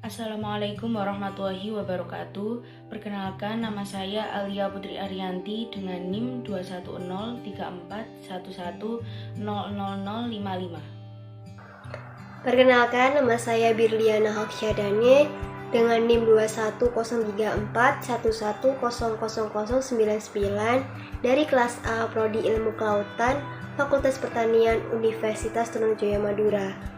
Assalamualaikum warahmatullahi wabarakatuh. Perkenalkan, nama saya Alia Putri Ariyanti dengan NIM 2103411000055. Perkenalkan, nama saya Birliana Hoksyadane dengan NIM 2103411000099 dari kelas A Prodi Ilmu Kelautan, Fakultas Pertanian Universitas Trunojoyo Madura.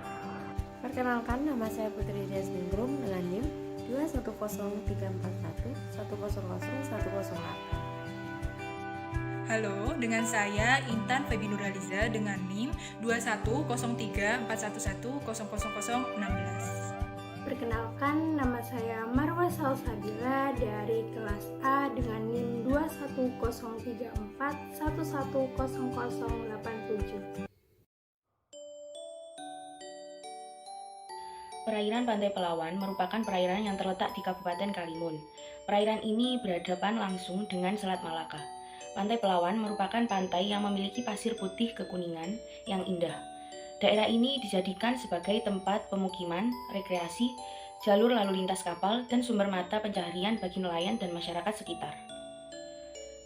Perkenalkan, nama saya Putri Desmindrum dengan NIM 2103441000108. Halo, dengan saya Intan Febi Nuraliza dengan NIM 2103411000016. Perkenalkan, nama saya Marwa Salsabila dari kelas A dengan NIM 2103411000087. Perairan Pantai Pelawan merupakan perairan yang terletak di Kabupaten Karimun. Perairan ini berhadapan langsung dengan Selat Malaka. Pantai Pelawan merupakan pantai yang memiliki pasir putih kekuningan yang indah. Daerah ini dijadikan sebagai tempat pemukiman, rekreasi, jalur lalu lintas kapal, dan sumber mata pencaharian bagi nelayan dan masyarakat sekitar.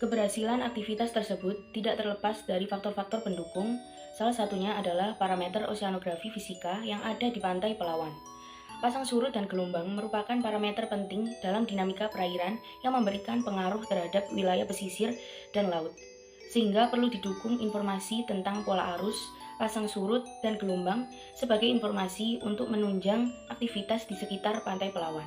Keberhasilan aktivitas tersebut tidak terlepas dari faktor-faktor pendukung, salah satunya adalah parameter oseanografi fisika yang ada di Pantai Pelawan. Pasang surut dan gelombang merupakan parameter penting dalam dinamika perairan yang memberikan pengaruh terhadap wilayah pesisir dan laut, sehingga perlu didukung informasi tentang pola arus, pasang surut, dan gelombang sebagai informasi untuk menunjang aktivitas di sekitar Pantai Pelawan.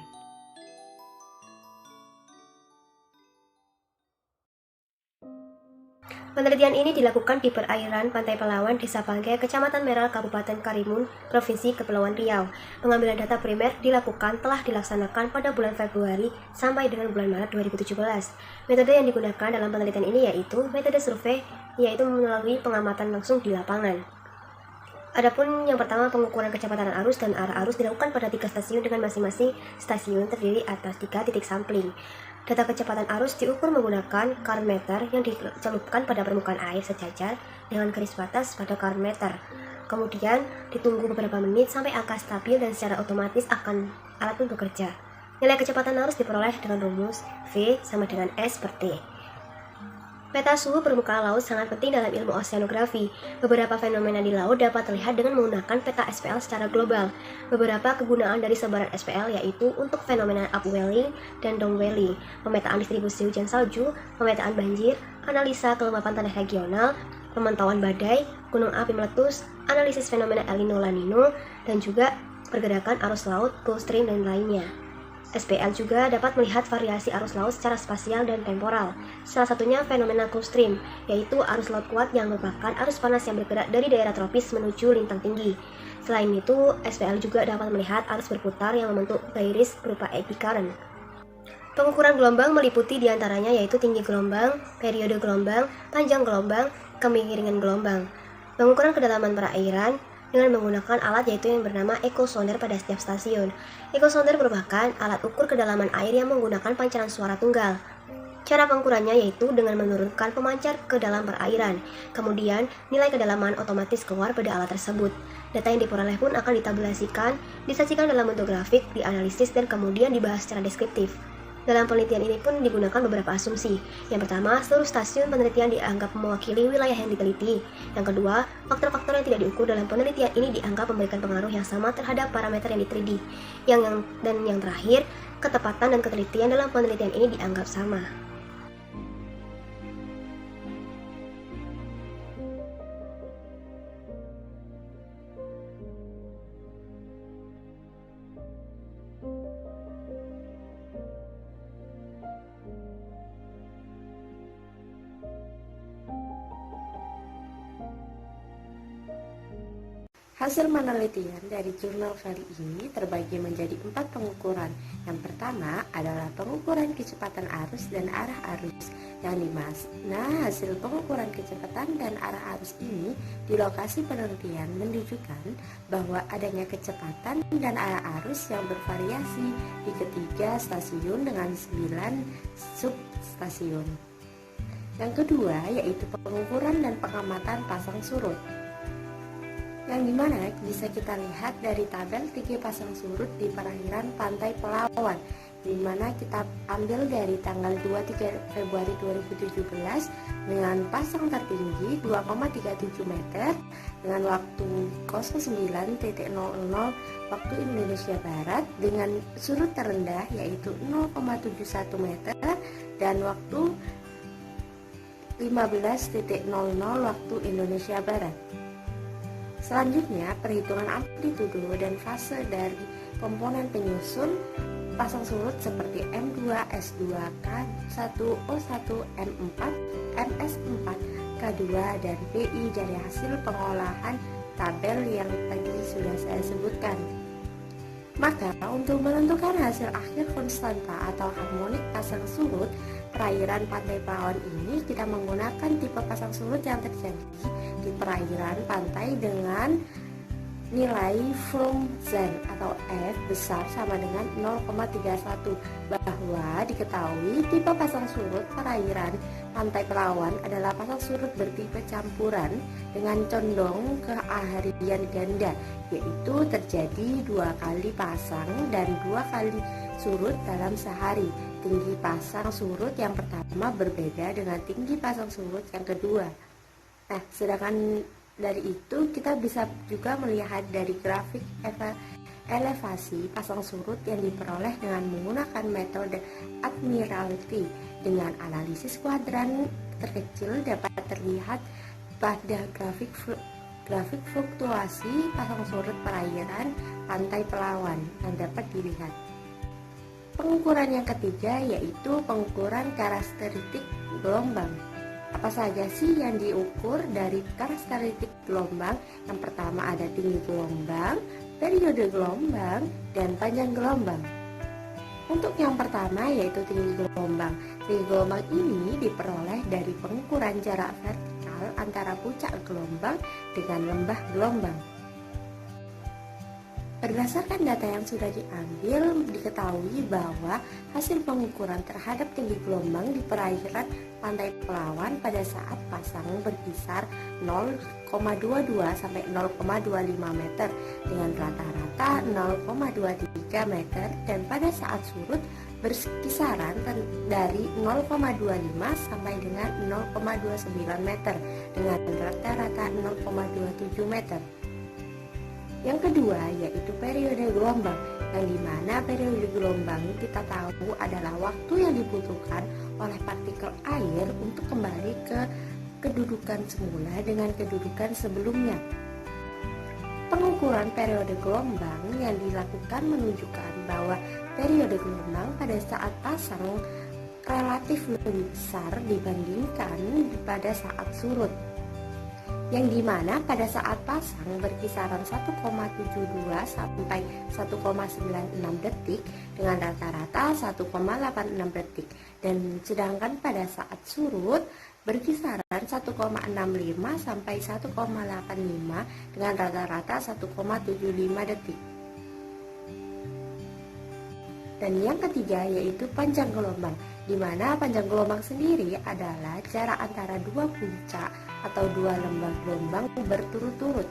Penelitian ini dilakukan di perairan Pantai Pelawan, Desa Bangke, Kecamatan Meral, Kabupaten Karimun, Provinsi Kepulauan Riau. Pengambilan data primer dilakukan telah dilaksanakan pada bulan Februari sampai dengan bulan Maret 2017. Metode yang digunakan dalam penelitian ini yaitu metode survei, yaitu melalui pengamatan langsung di lapangan. Adapun yang pertama, pengukuran kecepatan arus dan arah arus dilakukan pada 3 stasiun dengan masing-masing stasiun terdiri atas 3 titik sampling. Data kecepatan arus diukur menggunakan current meter yang dicelupkan pada permukaan air sejajar dengan garis batas pada current meter. Kemudian ditunggu beberapa menit sampai angka stabil dan secara otomatis akan alat pun bekerja. Nilai kecepatan arus diperoleh dengan rumus V sama dengan S per T. Peta suhu permukaan laut sangat penting dalam ilmu oseanografi. Beberapa fenomena di laut dapat terlihat dengan menggunakan peta SPL secara global. Beberapa kegunaan dari sebaran SPL yaitu untuk fenomena upwelling dan downwelling, pemetaan distribusi hujan salju, pemetaan banjir, analisa kelembapan tanah regional, pemantauan badai, gunung api meletus, analisis fenomena El Nino La Nino, dan juga pergerakan arus laut, Gulf Stream, dan lainnya. SPL juga dapat melihat variasi arus laut secara spasial dan temporal. Salah satunya fenomena Gulf Stream, yaitu arus laut kuat yang merupakan arus panas yang bergerak dari daerah tropis menuju lintang tinggi. Selain itu, SPL juga dapat melihat arus berputar yang membentuk gairis berupa eddy current. Pengukuran gelombang meliputi diantaranya yaitu tinggi gelombang, periode gelombang, panjang gelombang, kemiringan gelombang. Pengukuran kedalaman perairan dengan menggunakan alat yaitu yang bernama echosonder pada setiap stasiun. Echosonder merupakan alat ukur kedalaman air yang menggunakan pancaran suara tunggal. Cara pengukurannya yaitu dengan menurunkan pemancar ke dalam perairan. Kemudian, nilai kedalaman otomatis keluar pada alat tersebut. Data yang diperoleh pun akan ditabulasikan, disajikan dalam bentuk grafik, dianalisis, dan kemudian dibahas secara deskriptif. Dalam penelitian ini pun digunakan beberapa asumsi. Yang pertama, seluruh stasiun penelitian dianggap mewakili wilayah yang diteliti. Yang kedua, faktor-faktor yang tidak diukur dalam penelitian ini dianggap memberikan pengaruh yang sama terhadap parameter yang diteliti. Dan yang terakhir, ketepatan dan ketelitian dalam penelitian ini dianggap sama. Hasil penelitian dari jurnal kali ini terbagi menjadi 4 pengukuran. Yang pertama adalah pengukuran kecepatan arus dan arah arus yang dimana hasil pengukuran kecepatan dan arah arus ini di lokasi penelitian menunjukkan bahwa adanya kecepatan dan arah arus yang bervariasi di ketiga stasiun dengan 9 substasiun. Yang kedua yaitu pengukuran dan pengamatan pasang surut. yang dimana bisa kita lihat dari tabel tinggi pasang surut di perairan Pantai Pelawan, di mana kita ambil dari tanggal 23 Februari 2017 dengan pasang tertinggi 2,37 meter dengan waktu 09.00 waktu Indonesia Barat, dengan surut terendah yaitu 0,71 meter dan waktu 15.00 waktu Indonesia Barat. Selanjutnya, perhitungan amplitudo dan fase dari komponen penyusun pasang surut seperti M2, S2, K1, O1, M4, MS4, K2, dan PI dari hasil pengolahan tabel yang tadi sudah saya sebutkan. Maka, untuk menentukan hasil akhir konstanta atau harmonik pasang surut perairan Pantai Pelawan ini, kita menggunakan tipe pasang surut yang terjadi di perairan pantai dengan nilai Fromsen atau F besar sama dengan 0,31, bahwa diketahui tipe pasang surut perairan Pantai Pelawan adalah pasang surut bertipe campuran dengan condong ke harian ganda, yaitu terjadi 2 kali pasang dan 2 kali surut dalam sehari. Tinggi pasang surut yang pertama berbeda dengan tinggi pasang surut yang kedua. Nah, sedangkan dari itu kita bisa juga melihat dari grafik elevasi pasang surut yang diperoleh dengan menggunakan metode Admiralty. Dengan analisis kuadran terkecil dapat terlihat pada grafik fluktuasi pasang surut perairan Pantai Pelawan yang dapat dilihat. Pengukuran yang ketiga yaitu pengukuran karakteristik gelombang. Apa saja sih yang diukur dari karakteristik gelombang? Yang pertama ada tinggi gelombang, periode gelombang, dan panjang gelombang. Untuk yang pertama yaitu tinggi gelombang. Tinggi gelombang ini diperoleh dari pengukuran jarak vertikal antara puncak gelombang dengan lembah gelombang. Berdasarkan data yang sudah diambil, diketahui bahwa hasil pengukuran terhadap tinggi gelombang di perairan Pantai Pelawan pada saat pasang berkisar 0,22 sampai 0,25 meter dengan rata-rata 0,23 meter, dan pada saat surut berkisaran dari 0,25 sampai dengan 0,29 meter dengan rata-rata 0,27 meter. Yang kedua yaitu periode gelombang, yang dimana periode gelombang kita tahu adalah waktu yang dibutuhkan oleh partikel air untuk kembali ke kedudukan semula dengan kedudukan sebelumnya. Pengukuran periode gelombang yang dilakukan menunjukkan bahwa periode gelombang pada saat pasang relatif lebih besar dibandingkan pada saat surut, yang dimana pada saat pasang berkisaran 1,72 sampai 1,96 detik dengan rata-rata 1,86 detik, dan sedangkan pada saat surut berkisaran 1,65 sampai 1,85 dengan rata-rata 1,75 detik. Dan yang ketiga yaitu panjang gelombang, di mana panjang gelombang sendiri adalah jarak antara dua puncak atau dua lembah gelombang berturut-turut,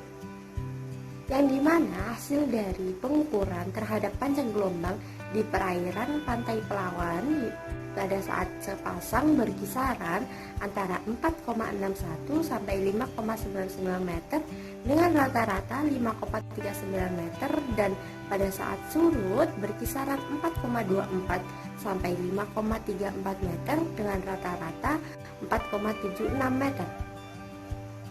yang dimana hasil dari pengukuran terhadap panjang gelombang di perairan Pantai Pelawan pada saat sepasang berkisaran antara 4,61 sampai 5,99 meter dengan rata-rata 5,39 meter, dan pada saat surut berkisaran 4,24 sampai 5,34 meter dengan rata-rata 4,76 meter.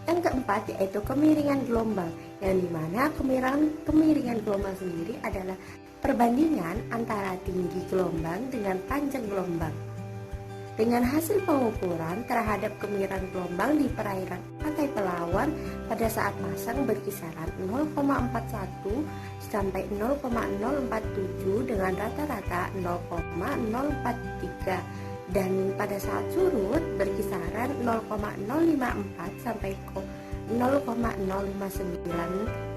Yang keempat yaitu kemiringan gelombang, yang dimana kemiringan gelombang sendiri adalah perbandingan antara tinggi gelombang dengan panjang gelombang. Dengan hasil pengukuran terhadap kemiringan gelombang di perairan Pantai Pelawan pada saat pasang berkisaran 0,41 sampai 0,047 dengan rata-rata 0,043, dan pada saat surut berkisaran 0,054 sampai 0,059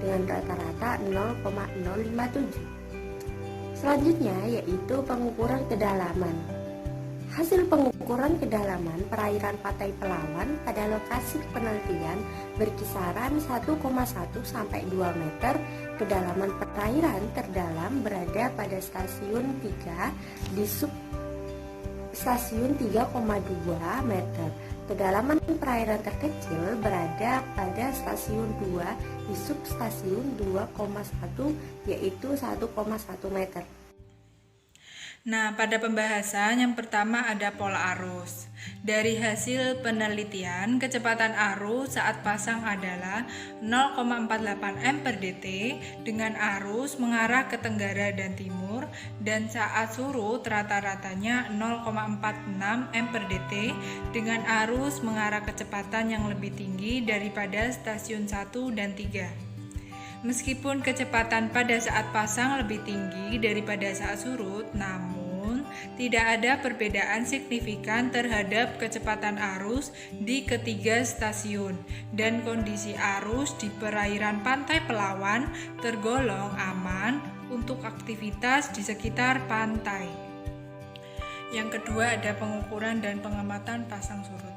dengan rata-rata 0,057. Selanjutnya yaitu pengukuran kedalaman. Hasil pengukuran kedalaman perairan Pantai Pelawan pada lokasi penelitian berkisaran 1,1 sampai 2 meter. Kedalaman perairan terdalam berada pada stasiun 3 di stasiun 3,2 meter. Kedalaman perairan terkecil berada pada stasiun 2 di substasiun 2,1 yaitu 1,1 meter. Nah, pada pembahasan yang pertama ada pola arus. Dari hasil penelitian, kecepatan arus saat pasang adalah 0,48 m per dt dengan arus mengarah ke tenggara dan timur, dan saat surut rata-ratanya 0,46 m per dt dengan arus mengarah kecepatan yang lebih tinggi daripada stasiun 1 dan 3. Meskipun kecepatan pada saat pasang lebih tinggi daripada saat surut, namun tidak ada perbedaan signifikan terhadap kecepatan arus di ketiga stasiun, dan kondisi arus di perairan Pantai Pelawan tergolong aman untuk aktivitas di sekitar pantai. Yang kedua ada pengukuran dan pengamatan pasang surut.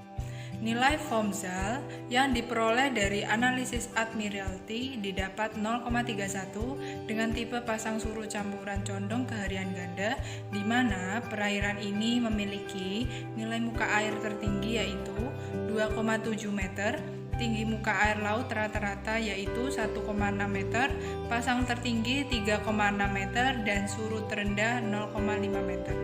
Nilai FOMSAL yang diperoleh dari analisis Admiralty didapat 0,31 dengan tipe pasang surut campuran condong ke harian ganda, di mana perairan ini memiliki nilai muka air tertinggi yaitu 2,7 meter, tinggi muka air laut rata-rata yaitu 1,6 meter, pasang tertinggi 3,6 meter, dan surut terendah 0,5 meter.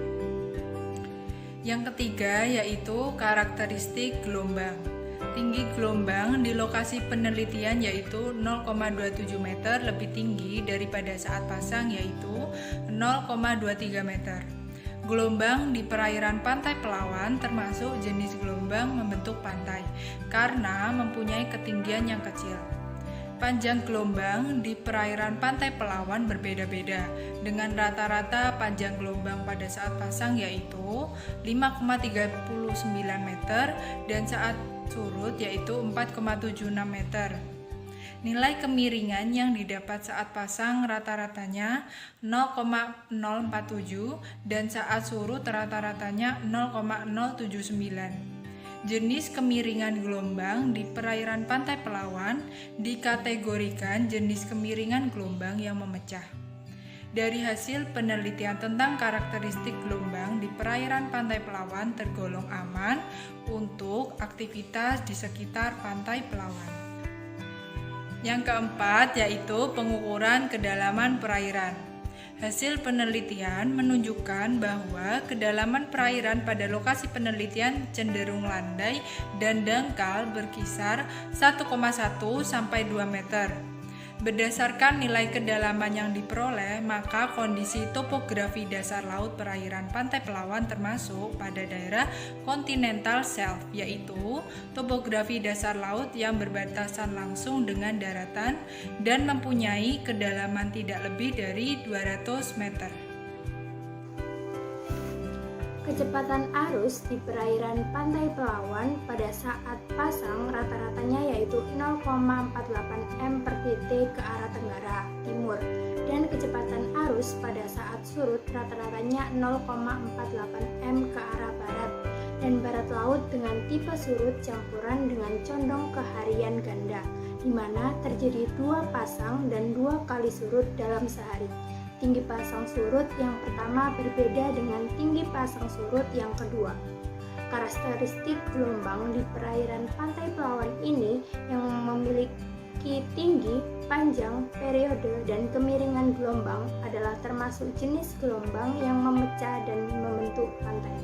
Yang ketiga yaitu karakteristik gelombang. Tinggi gelombang di lokasi penelitian yaitu 0,27 meter lebih tinggi daripada saat pasang yaitu 0,23 meter. Gelombang di perairan Pantai Pelawan termasuk jenis gelombang membentuk pantai karena mempunyai ketinggian yang kecil. Panjang gelombang di perairan Pantai Pelawan berbeda-beda, dengan rata-rata panjang gelombang pada saat pasang yaitu 5,39 meter dan saat surut yaitu 4,76 meter. Nilai kemiringan yang didapat saat pasang rata-ratanya 0,047 dan saat surut rata-ratanya 0,079. Jenis kemiringan gelombang di perairan Pantai Pelawan dikategorikan jenis kemiringan gelombang yang memecah. Dari hasil penelitian tentang karakteristik gelombang di perairan Pantai Pelawan tergolong aman untuk aktivitas di sekitar Pantai Pelawan. Yang keempat yaitu pengukuran kedalaman perairan. Hasil penelitian menunjukkan bahwa kedalaman perairan pada lokasi penelitian cenderung landai dan dangkal berkisar 1,1 sampai 2 meter. Berdasarkan nilai kedalaman yang diperoleh, maka kondisi topografi dasar laut perairan Pantai Pelawan termasuk pada daerah continental shelf, yaitu topografi dasar laut yang berbatasan langsung dengan daratan dan mempunyai kedalaman tidak lebih dari 200 meter. Kecepatan arus di perairan Pantai Pelawan pada saat pasang rata-ratanya yaitu 0,48 m per dt ke arah tenggara timur, dan kecepatan arus pada saat surut rata-ratanya 0,48 m ke arah barat dan barat laut dengan tipe surut campuran dengan condong ke harian ganda, di mana terjadi 2 pasang dan 2 kali surut dalam sehari. Tinggi pasang surut yang pertama berbeda dengan tinggi pasang surut yang kedua. Karakteristik gelombang di perairan Pantai Pelawan ini yang memiliki tinggi, panjang, periode, dan kemiringan gelombang adalah termasuk jenis gelombang yang memecah dan membentuk pantai.